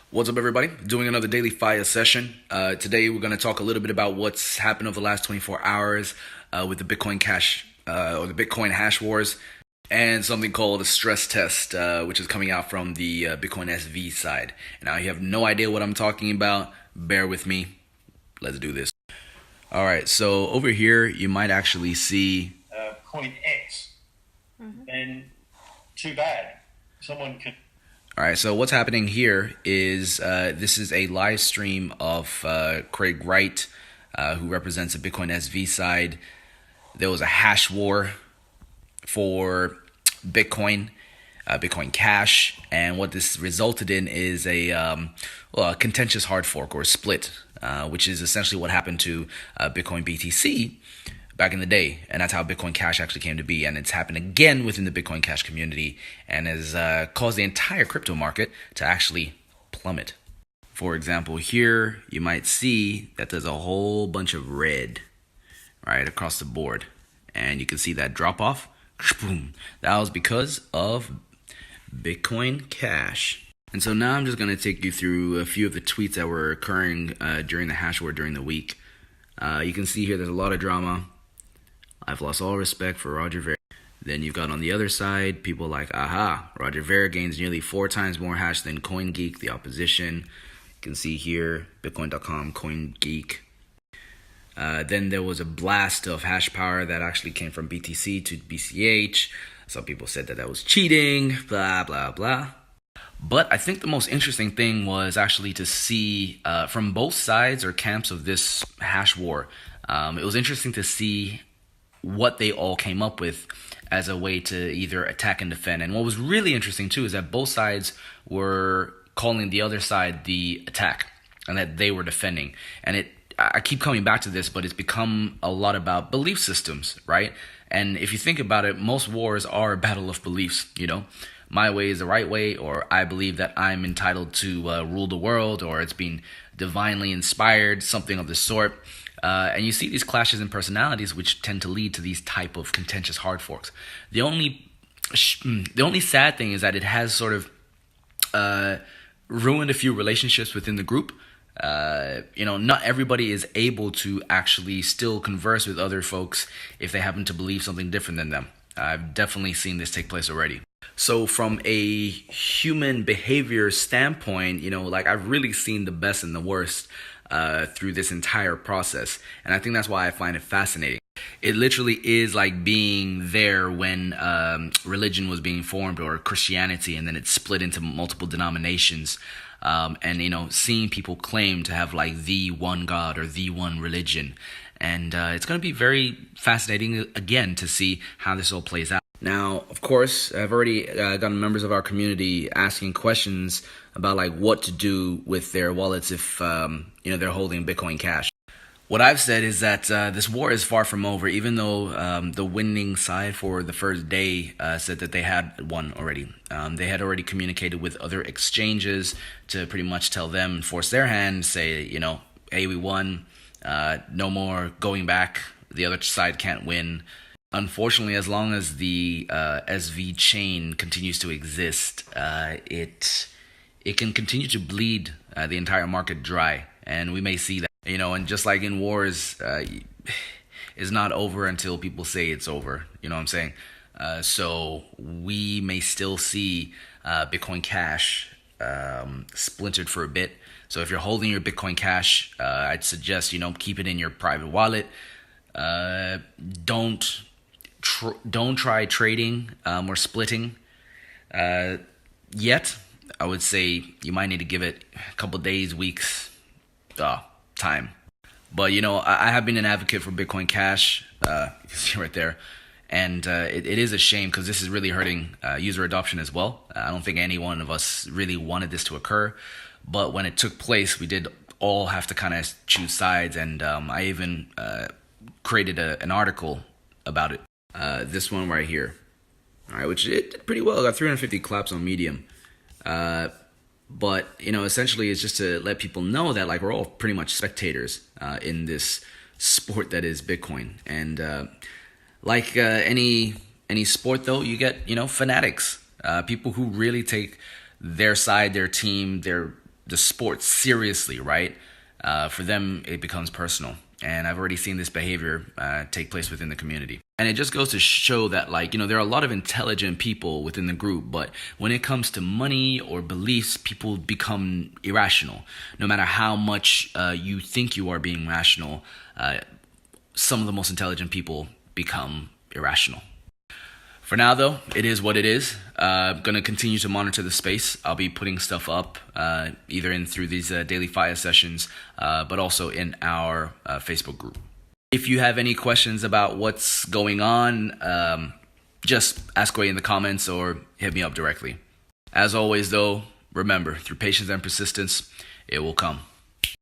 What's up, everybody? Doing another daily Faiā session. Today, we're going to talk a little bit about what's happened over the last 24 hours with the Bitcoin Cash or the Bitcoin hash wars, and something called a stress test, which is coming out from the Bitcoin SV side. Now, you have no idea what I'm talking about. Bear with me. Let's do this. All right. So over here, you might actually see point X. Then too bad. Someone could. All right, so what's happening here is this is a live stream of Craig Wright, who represents the Bitcoin SV side. There was a hash war for Bitcoin, Bitcoin Cash, and what this resulted in is a contentious hard fork or split, which is essentially what happened to Bitcoin BTC back in the day, and that's how Bitcoin Cash actually came to be. And it's happened again within the Bitcoin Cash community and has caused the entire crypto market to actually plummet. For example, here you might see that there's a whole bunch of red right across the board, and you can see that drop off. That was because of Bitcoin Cash. And so now I'm just going to take you through a few of the tweets that were occurring during the hash war during the week. You can see here there's a lot of drama. I've lost all respect for Roger Ver. Then you've got on the other side people like, aha, Roger Ver gains nearly 4 times more hash than CoinGeek, the opposition. You can see here, Bitcoin.com, CoinGeek. Then there was a blast of hash power that actually came from BTC to BCH. Some people said that was cheating, blah, blah, blah. But I think the most interesting thing was actually to see from both sides or camps of this hash war. It was interesting to see what they all came up with as a way to either attack and defend. And what was really interesting too is that both sides were calling the other side the attack and that they were defending. And I keep coming back to this, but it's become a lot about belief systems, right? And if you think about it, most wars are a battle of beliefs, you know? My way is the right way, or I believe that I'm entitled to rule the world, or it's been divinely inspired, something of the sort. And you see these clashes in personalities, which tend to lead to these type of contentious hard forks. The only sad thing is that it has sort of ruined a few relationships within the group. Not everybody is able to actually still converse with other folks if they happen to believe something different than them. I've definitely seen this take place already. So from a human behavior standpoint, I've really seen the best and the worst through this entire process. And I think that's why I find it fascinating. It literally is like being there when religion was being formed, or Christianity, and then it split into multiple denominations. And seeing people claim to have like the one God or the one religion. And it's going to be very fascinating again to see how this all plays out. Now, of course, I've already gotten members of our community asking questions about like what to do with their wallets if they're holding Bitcoin Cash. What I've said is that this war is far from over, even though the winning side for the first day said that they had won already. They had already communicated with other exchanges to pretty much tell them and force their hand, say, hey, we won, no more going back, the other side can't win. Unfortunately, as long as the SV chain continues to exist, it can continue to bleed the entire market dry, and we may see that. And just like in wars, it's not over until people say it's over. You know what I'm saying? So we may still see Bitcoin Cash splintered for a bit. So if you're holding your Bitcoin Cash, I'd suggest keep it in your private wallet. Don't try trading or splitting yet. I would say you might need to give it a couple days, weeks, time. But I have been an advocate for Bitcoin Cash. You can see right there, and it is a shame because this is really hurting user adoption as well. I don't think any one of us really wanted this to occur, but when it took place, we did all have to kind of choose sides, and I even created an article about it. This one right here, all right, which it did pretty well. I got 350 claps on Medium. But, essentially it's just to let people know that like we're all pretty much spectators in this sport that is Bitcoin. And like any sport, though, you get, fanatics, people who really take their side, their team, their the sport seriously, right? For them, it becomes personal. And I've already seen this behavior take place within the community. And it just goes to show that, like, you know, there are a lot of intelligent people within the group, but when it comes to money or beliefs, people become irrational. No matter how much you think you are being rational, some of the most intelligent people become irrational. For now, though, it is what it is. I'm going to continue to monitor the space. I'll be putting stuff up either through these daily Faiā sessions, but also in our Facebook group. If you have any questions about what's going on, just ask away in the comments or hit me up directly. As always, though, remember, through patience and persistence, it will come.